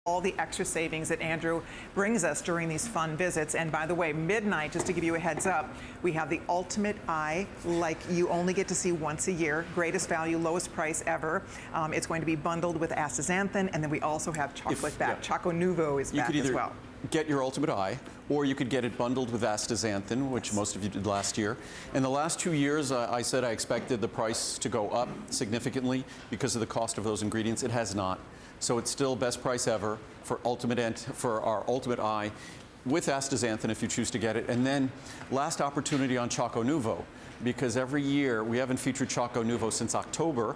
all the extra savings that Andrew brings us during these fun visits. And by the way, midnight, just to give you a heads up, we have the Ultimate Eye, like you only get to see once a year. Greatest value, lowest price ever. It's going to be bundled with astaxanthin, and then we also have chocolate back. Yeah. Choco Nuvo is back as well. Get your Ultimate Eye, or you could get it bundled with astaxanthin, which most of you did last year. In the last 2 years, I said I expected the price to go up significantly because of the cost of those ingredients. It has not. So it's still best price ever for our Ultimate Eye with astaxanthin if you choose to get it. And then last opportunity on Choco Nuvo, because every year, we haven't featured Choco Nuvo since October,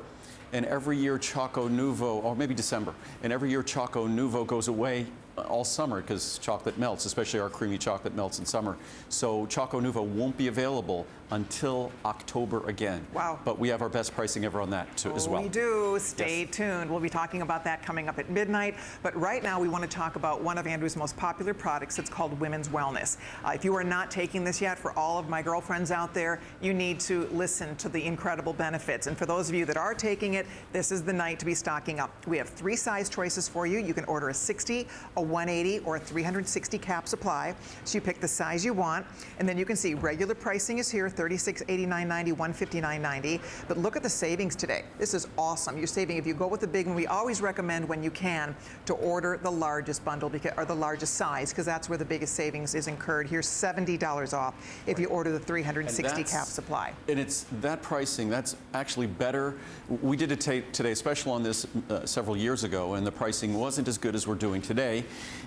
and every year Choco Nuvo, or maybe December, and every year Choco Nuvo goes away all summer because chocolate melts, especially our creamy chocolate melts in summer. So Choco Nuvo won't be available until October again. Wow. But we have our best pricing ever on that too, as well. We do. Stay tuned. We'll be talking about that coming up at midnight. But right now we want to talk about one of Andrew's most popular products. It's called Women's Wellness. If you are not taking this yet, for all of my girlfriends out there, you need to listen to the incredible benefits. And for those of you that are taking it, this is the night to be stocking up. We have 3 size choices for you. You can order a 60, a 180, or a 360 cap supply. So you pick the size you want, and then you can see regular pricing is here, $36.89.90, $159.90. But look at the savings today. This is awesome. You're saving, if you go with the big one, we always recommend when you can to order the largest bundle, or the largest size, because that's where the biggest savings is incurred. Here's $70 off if you order the 360 cap supply. And it's that pricing, that's actually better. We did a Today Special on this several years ago, and the pricing wasn't as good as we're doing today.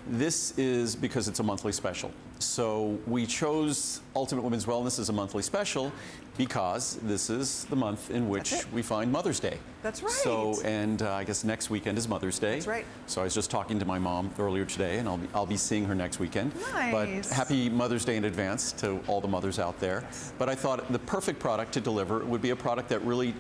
This is because it's a monthly special. So we chose Ultimate Women's Wellness as a monthly special because this is the month in which we find Mother's Day. That's right. So, and I guess next weekend is Mother's Day. That's right. So I was just talking to my mom earlier today, and I'll be seeing her next weekend. Nice. But happy Mother's Day in advance to all the mothers out there. Yes. But I thought the perfect product to deliver would be a product that really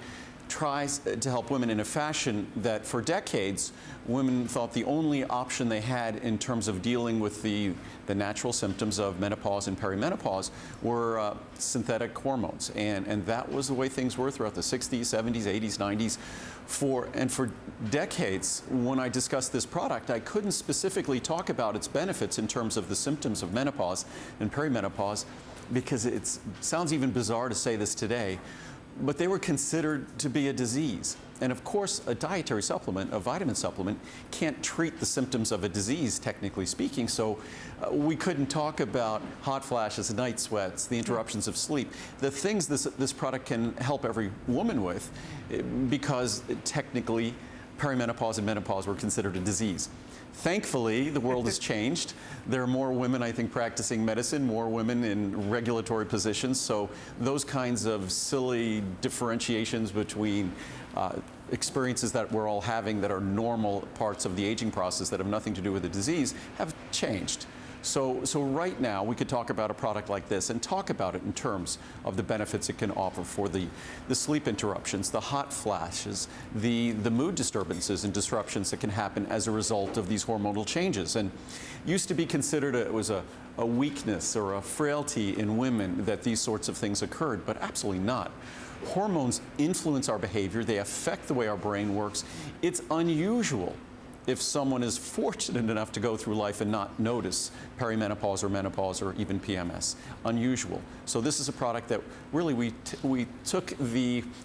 tries to help women in a fashion that for decades women thought the only option they had in terms of dealing with the natural symptoms of menopause and perimenopause were synthetic hormones, and that was the way things were throughout the 60s, 70s, 80s, 90s. For decades, when I discussed this product, I couldn't specifically talk about its benefits in terms of the symptoms of menopause and perimenopause, because it sounds even bizarre to say this today, but they were considered to be a disease. And of course, a dietary supplement, a vitamin supplement, can't treat the symptoms of a disease, technically speaking. So we couldn't talk about hot flashes, night sweats, the interruptions of sleep, the things this product can help every woman with, because technically perimenopause and menopause were considered a disease. Thankfully, the world has changed. There are more women, I think, practicing medicine, more women in regulatory positions. So those kinds of silly differentiations between experiences that we're all having that are normal parts of the aging process that have nothing to do with the disease have changed. So right now, we could talk about a product like this and talk about it in terms of the benefits it can offer for the sleep interruptions, the hot flashes, the mood disturbances and disruptions that can happen as a result of these hormonal changes. And used to be considered it was a weakness or a frailty in women that these sorts of things occurred, but absolutely not. Hormones influence our behavior. They affect the way our brain works. It's unusual if someone is fortunate enough to go through life and not notice perimenopause or menopause or even PMS. Unusual. So this is a product that really we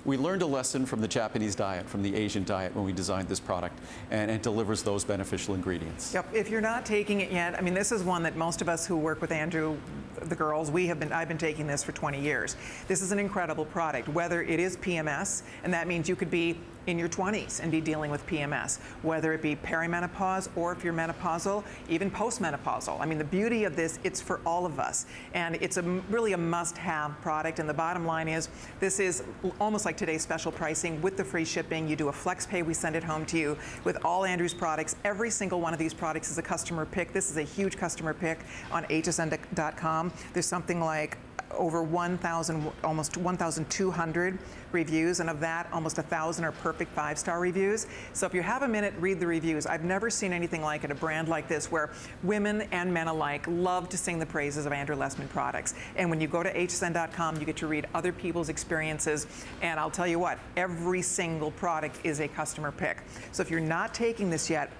learned a lesson from the Japanese diet, from the Asian diet when we designed this product, and it delivers those beneficial ingredients. Yep. If you're not taking it yet, I mean, this is one that most of us who work with Andrew, the girls, I've been taking this for 20 years. This is an incredible product, whether it is PMS, and that means you could be in your 20s and be dealing with PMS, whether it be perimenopause or if you're menopausal, even postmenopausal. I mean, the beauty of this, it's for all of us. And it's really a must-have product. And the bottom line is, this is almost like today's special pricing with the free shipping. You do a flex pay, we send it home to you with all Andrew's products. Every single one of these products is a customer pick. This is a huge customer pick on hsn.com. There's something like over 1,000, almost 1,200 reviews, and of that, almost 1,000 are perfect 5-star reviews. So if you have a minute, read the reviews. I've never seen anything like it, a brand like this, where women and men alike love to sing the praises of Andrew Lessman products. And when you go to hsn.com, you get to read other people's experiences, and I'll tell you what, every single product is a customer pick. So if you're not taking this yet,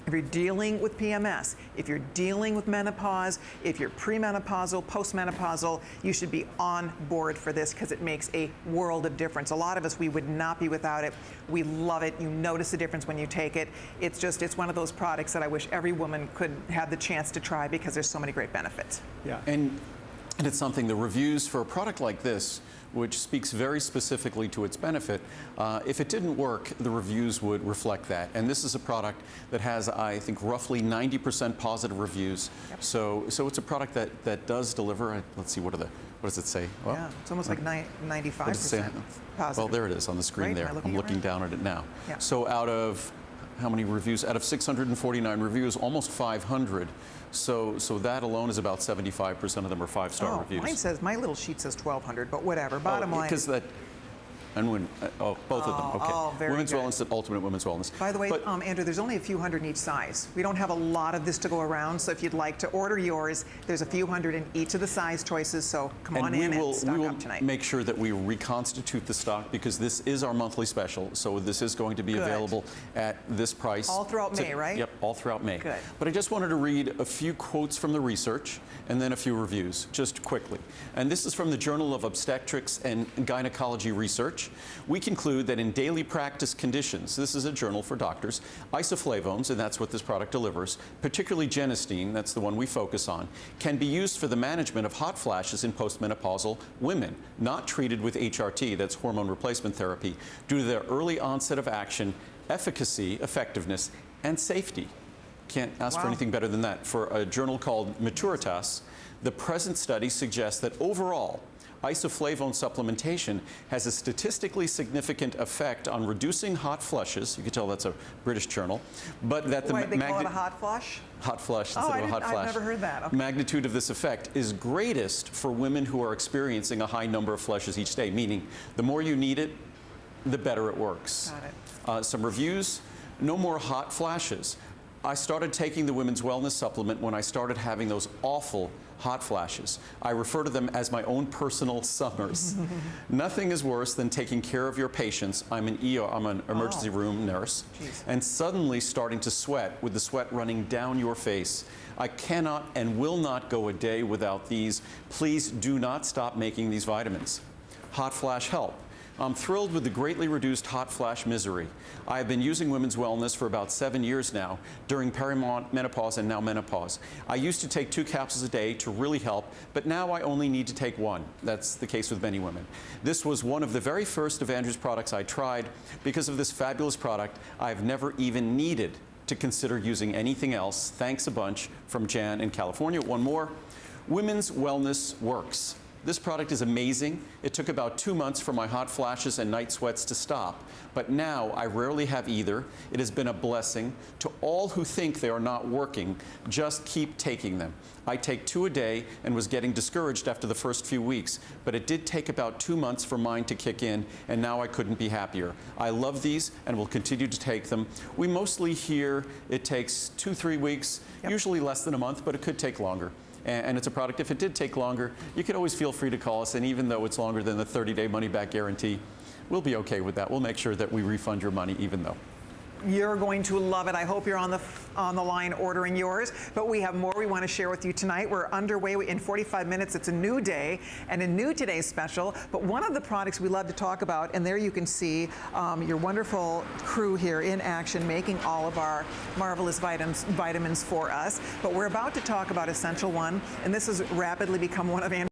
If you're dealing with PMS, if you're dealing with menopause, if you're premenopausal, postmenopausal, you should be on board for this because it makes a world of difference. A lot of us, we would not be without it. We love it. You notice the difference when you take it. It's one of those products that I wish every woman could have the chance to try because there's so many great benefits. Yeah, and it's something, the reviews for a product like this, which speaks very specifically to its benefit, if it didn't work, the reviews would reflect that. And this is a product that has, I think, roughly 90% positive reviews. Yep. So it's a product that does deliver. Let's see, what does it say? Well, yeah, it's almost like 95% positive. Well, there it is on the screen. Right? There. I'm looking down at it now. Yeah. So out of how many reviews? Out of 649 reviews, almost 500. So that alone is about 75% of them are 5-star reviews. Mine says, my little sheet says 1,200, but whatever. Bottom line. Because that, and when, both of them. Okay. Oh, very Women's good. Wellness, Ultimate Women's Wellness. By the way, Andrew, there's only a few hundred in each size. We don't have a lot of this to go around, so if you'd like to order yours, there's a few hundred in each of the size choices, so come on in and stock up tonight. We will make sure that we reconstitute the stock because this is our monthly special, so this is going to be available at this price. All throughout May, right? Yep, all throughout May. Good. But I just wanted to read a few quotes from the research and then a few reviews, just quickly. And this is from the Journal of Obstetrics and Gynecology Research. We conclude that in daily practice conditions, this is a journal for doctors, isoflavones, and that's what this product delivers, particularly genistein, that's the one we focus on, can be used for the management of hot flashes in postmenopausal women, not treated with HRT, that's hormone replacement therapy, due to their early onset of action, efficacy, effectiveness, and safety. Can't ask for anything better than that. For a journal called Maturitas, the present study suggests that overall, isoflavone supplementation has a statistically significant effect on reducing hot flushes. You can tell that's a British journal. But that the they call it a hot flush? Hot flush instead of a hot flash. I've never heard that. Okay. Magnitude of this effect is greatest for women who are experiencing a high number of flushes each day, meaning the more you need it, the better it works. Got it. Some reviews, no more hot flashes. I started taking the Women's Wellness supplement when I started having those awful hot flashes. I refer to them as my own personal summers. Nothing is worse than taking care of your patients. I'm an emergency room nurse, and suddenly starting to sweat with the sweat running down your face. I cannot and will not go a day without these. Please do not stop making these vitamins. Hot flash help. I'm thrilled with the greatly reduced hot flash misery. I have been using Women's Wellness for about 7 years now, during perimenopause and now menopause. I used to take 2 capsules a day to really help, but now I only need to take 1. That's the case with many women. This was one of the very first of Andrew's products I tried. Because of this fabulous product, I've never even needed to consider using anything else. Thanks a bunch from Jan in California. One more. Women's Wellness works. This product is amazing. It took about 2 months for my hot flashes and night sweats to stop, but now I rarely have either. It has been a blessing. To all who think they are not working, just keep taking them. I take 2 a day and was getting discouraged after the first few weeks, but it did take about 2 months for mine to kick in, and now I couldn't be happier. I love these and will continue to take them. We mostly hear it takes 2-3 weeks, usually less than a month, but it could take longer. And it's a product, if it did take longer, you could always feel free to call us, and even though it's longer than the 30-day money-back guarantee, we'll be okay with that. We'll make sure that we refund your money even though. You're going to love it. I hope you're on the line ordering yours. But we have more we want to share with you tonight. We're underway in 45 minutes. It's a new day and a new Today's Special. But one of the products we love to talk about, and there you can see your wonderful crew here in action making all of our marvelous vitamins for us. But we're about to talk about Essential One, and this has rapidly become one of Andrew's